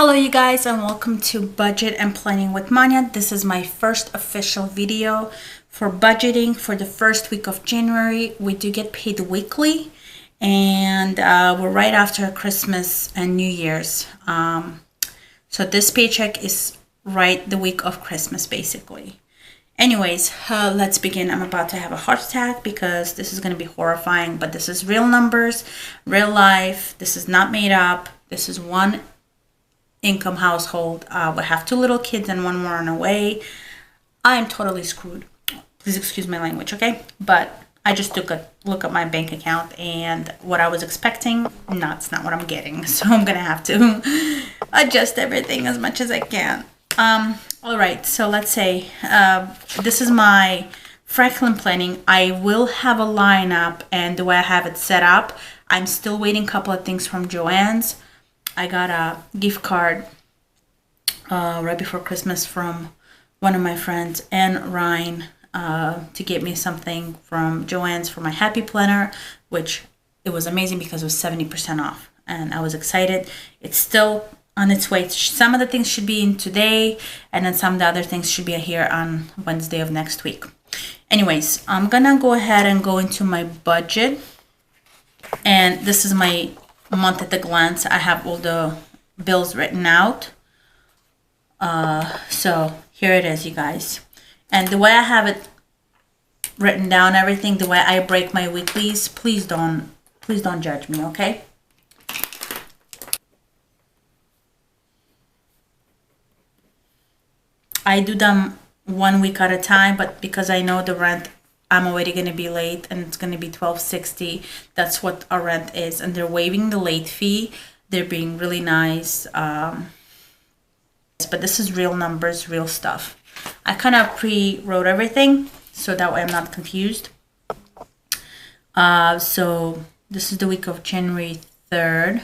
Hello you guys, and welcome to Budget and Planning with Manya. This is my first official video for budgeting for the first week of January. We do get paid weekly, and we're right after Christmas and New Year's. So this paycheck is right the week of Christmas basically. Anyways, let's begin. I'm about to have a heart attack because this is going to be horrifying, but this is real numbers, real life. This is not made up. This is one income household. We have two little kids and one more on the way. I'm totally screwed. Please excuse my language, okay? But I just took a look at my bank account, and what I was expecting, no, it's not what I'm getting. So I'm gonna have to adjust everything as much as I can. All right, so let's say this is my Franklin planning. I will have a lineup, and the way I have it set up, I'm still waiting a couple of things from Joann's. I got a gift card right before Christmas from one of my friends and Ryan to get me something from Joann's for my Happy Planner, which it was amazing because it was 70% off, and I was excited. It's still on its way. Some of the things should be in today, and then some of the other things should be here on Wednesday of next week. Anyways, I'm gonna go ahead and go into my budget, and this is my month at a glance. I have all the bills written out. So here it is, you guys. And the way I have it written down, everything, the way I break my weeklies, please don't judge me, okay? I do them 1 week at a time, but because I know the rent, I'm already going to be late, and it's going to be $12.60. That's what our rent is, and they're waiving the late fee. They're being really nice. But this is real numbers, real stuff. I kind of pre-wrote everything so that way I'm not confused. So this is the week of January 3rd,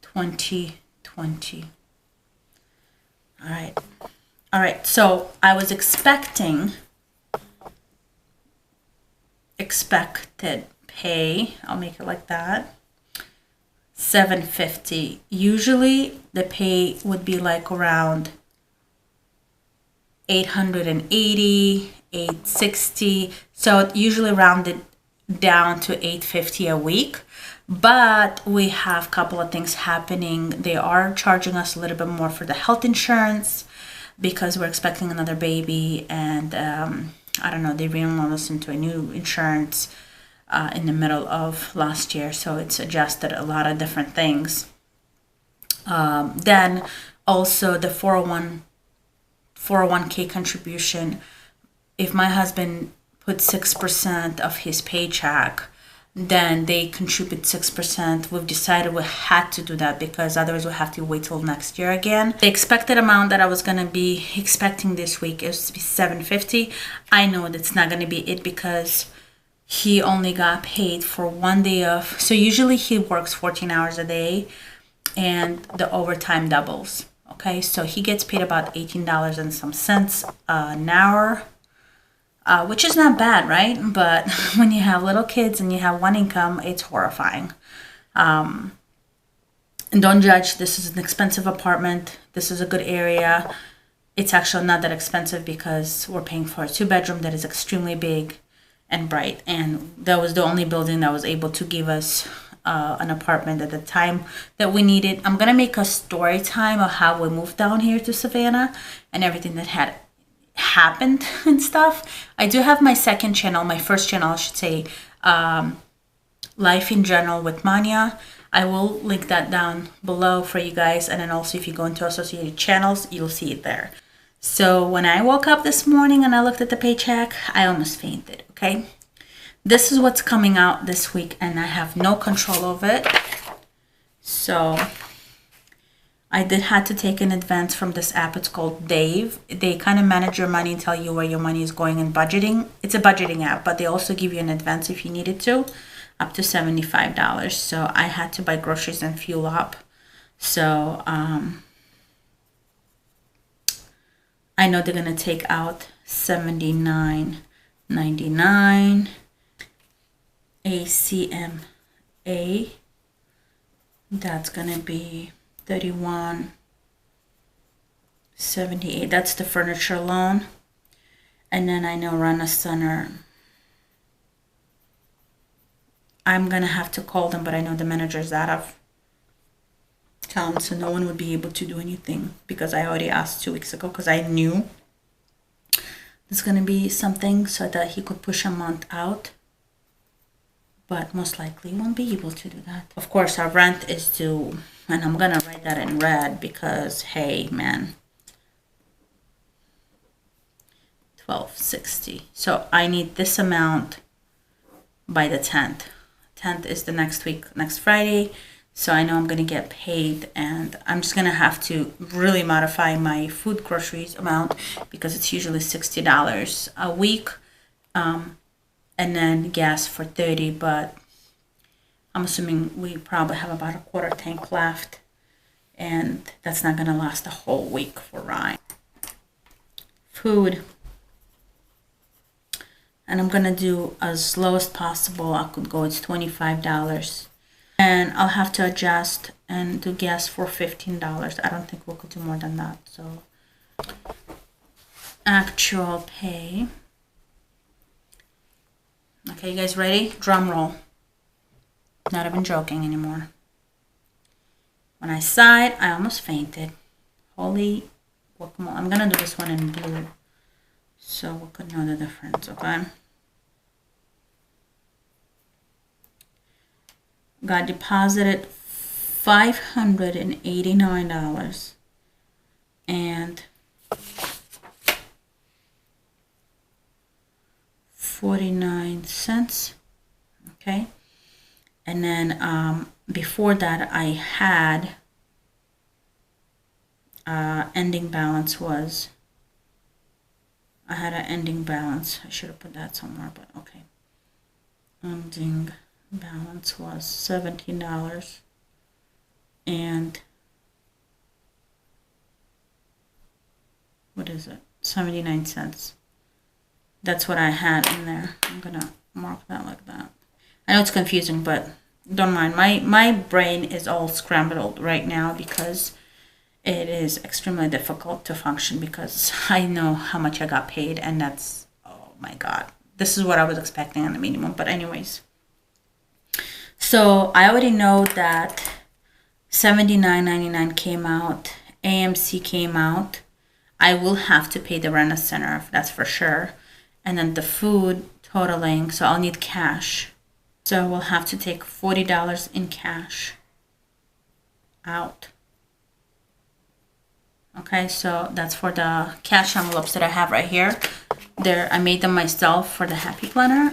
2020. All right. So I was expected pay, I'll make it like that, $750. Usually the pay would be like around $880, $860. So it usually rounded down to $850 a week. But we have a couple of things happening. They are charging us a little bit more for the health insurance because we're expecting another baby, and I don't know, they re-enrolled us into a new insurance in the middle of last year, so it's adjusted a lot of different things. Then also the 401k contribution. If my husband put 6% of his paycheck, then they contribute 6%. We've decided we had to do that because otherwise we'll have to wait till next year again. The expected amount that I was going to be expecting this week is to be $750. I know that's not going to be it because he only got paid for 1 day off. So usually he works 14 hours a day, and the overtime doubles. Okay, so he gets paid about $18 and some cents an hour. Which is not bad, right? But when you have little kids and you have one income, it's horrifying. And don't judge. This is an expensive apartment. This is a good area. It's actually not that expensive because we're paying for a 2-bedroom that is extremely big and bright. And that was the only building that was able to give us an apartment at the time that we needed. I'm going to make a story time of how we moved down here to Savannah and everything that had happened and stuff. I do have my second channel, my first channel I should say, Life in General with Manya. I will link that down below for you guys, and then also if you go into associated channels, you'll see it there. So when I woke up this morning and I looked at the paycheck, I almost fainted, okay? This is what's coming out this week, and I have no control over it. So I did have to take an advance from this app. It's called Dave. They kind of manage your money and tell you where your money is going in budgeting. It's a budgeting app, but they also give you an advance if you needed to, up to $75. So I had to buy groceries and fuel up. So I know they're going to take out $79.99 ACMA. That's going to be 31 $78. That's the furniture loan. And then I know Rent-A-Center, I'm gonna have to call them, but I know the manager's out of town, so no one would be able to do anything because I already asked 2 weeks ago because I knew there's gonna be something so that he could push a month out. But most likely won't be able to do that. Of course, our rent is due, and I'm gonna write that in red because, hey, man, $12.60. So I need this amount by the 10th. 10th is the next week, next Friday. So I know I'm gonna get paid, and I'm just gonna have to really modify my food groceries amount because it's usually $60 a week. And then gas for 30, but I'm assuming we probably have about a quarter tank left, and that's not gonna last a whole week for Ryan. Food, and I'm gonna do as low as possible. I could go, it's $25, and I'll have to adjust and do gas for $15. I don't think we could do more than that. So actual pay. Okay, you guys ready? Drum roll. Not even joking anymore. When I sighed, I almost fainted. Holy guacamole. I'm gonna do this one in blue so we could know the difference, okay? Got deposited $589 and 49 cents. Okay, and then before that I had ending balance was, I had an ending balance, I should have put that somewhere, but okay, ending balance was $17 and what is it, 79 cents. That's what I had in there. I'm gonna mark that like that. I know it's confusing, but don't mind. My brain is all scrambled right now because it is extremely difficult to function because I know how much I got paid, and that's, oh my God. This is what I was expecting on the minimum, but anyways. So I already know that $79.99 came out, AMC came out. I will have to pay the Rent-A-Center, that's for sure. And then the food totaling, so I'll need cash. So we'll have to take $40 in cash out. Okay, so that's for the cash envelopes that I have right here. There, I made them myself for the Happy Planner.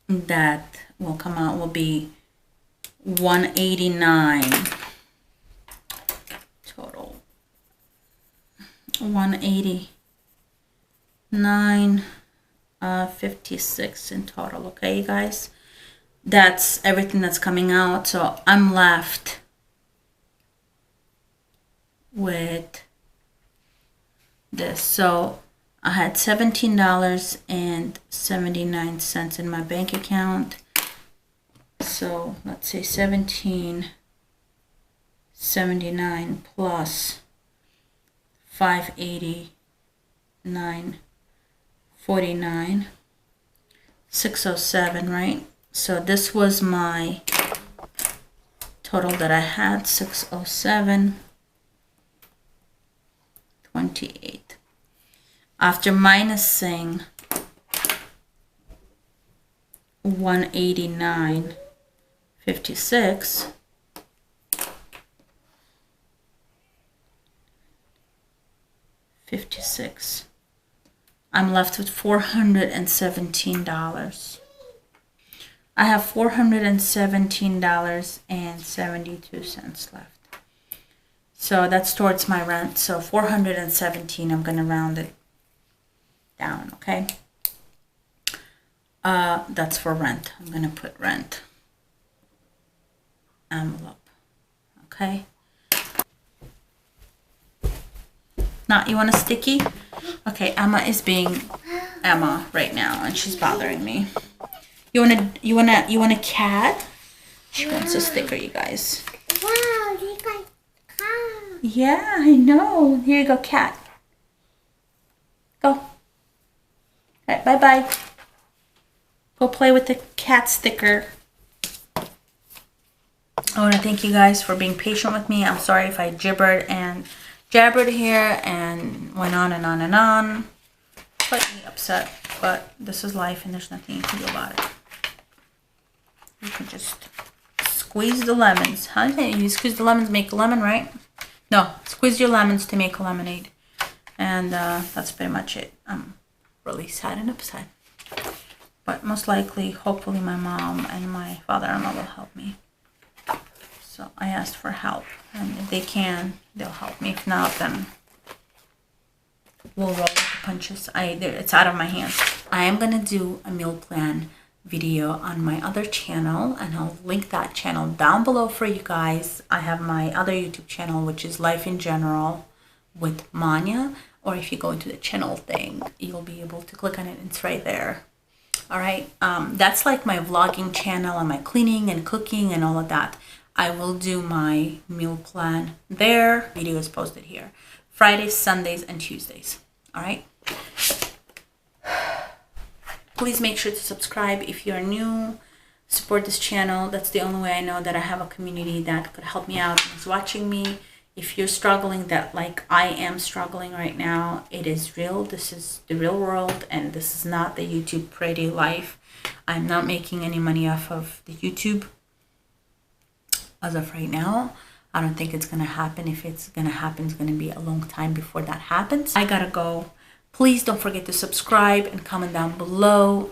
That will come out, will be $189 total. $189.56 in total. Okay, you guys, that's everything that's coming out. So I'm left with this. So I had $17.79 in my bank account. So let's say $17.79 plus $589.49, $607, right? So this was my total that I had, $607.28. After minusing $189.56, I'm left with $417. I have $417.72 left. So that's towards my rent. So 417, I'm gonna round it down, okay? That's for rent. I'm gonna put rent envelope, okay? Not, you want a sticky? Okay, Emma is being Emma right now, and she's bothering me. You want a cat? She wants a sticker, you guys. Wow, you got cat. Yeah, I know. Here you go, cat. Go. All right, bye-bye. Go play with the cat sticker. I want to thank you guys for being patient with me. I'm sorry if I gibbered and jabbered here and went on and on and on. Slightly upset, but this is life and there's nothing you can do about it. You can just squeeze the lemons. How do you squeeze the lemons, make a lemon, right? No, squeeze your lemons to make a lemonade. And that's pretty much it. I'm really sad and upset. But most likely, hopefully my mom and my father-in-law will help me. So I asked for help. And if they can, they'll help me. If not, then we'll roll with the punches. It's out of my hands. I am going to do a meal plan video on my other channel, and I'll link that channel down below for you guys. I have my other YouTube channel, which is Life in General with Manya, or if you go into the channel thing, you'll be able to click on it. It's right there. All right, that's like my vlogging channel and my cleaning and cooking and all of that. I will do my meal plan there. Video is posted here Fridays, Sundays, and Tuesdays. All right, please make sure to subscribe if you're new. Support this channel. That's the only way I know that I have a community that could help me out and is watching me. If you're struggling that like I am struggling right now, it is real. This is the real world, and this is not the YouTube pretty life. I'm not making any money off of the YouTube as of right now. I don't think it's gonna happen. If it's gonna happen, it's gonna be a long time before that happens. I gotta go. Please don't forget to subscribe and comment down below.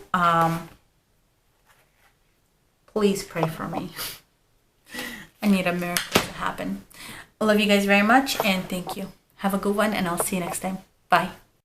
Please pray for me. I need a miracle to happen. I love you guys very much, and thank you. Have a good one, and I'll see you next time. Bye.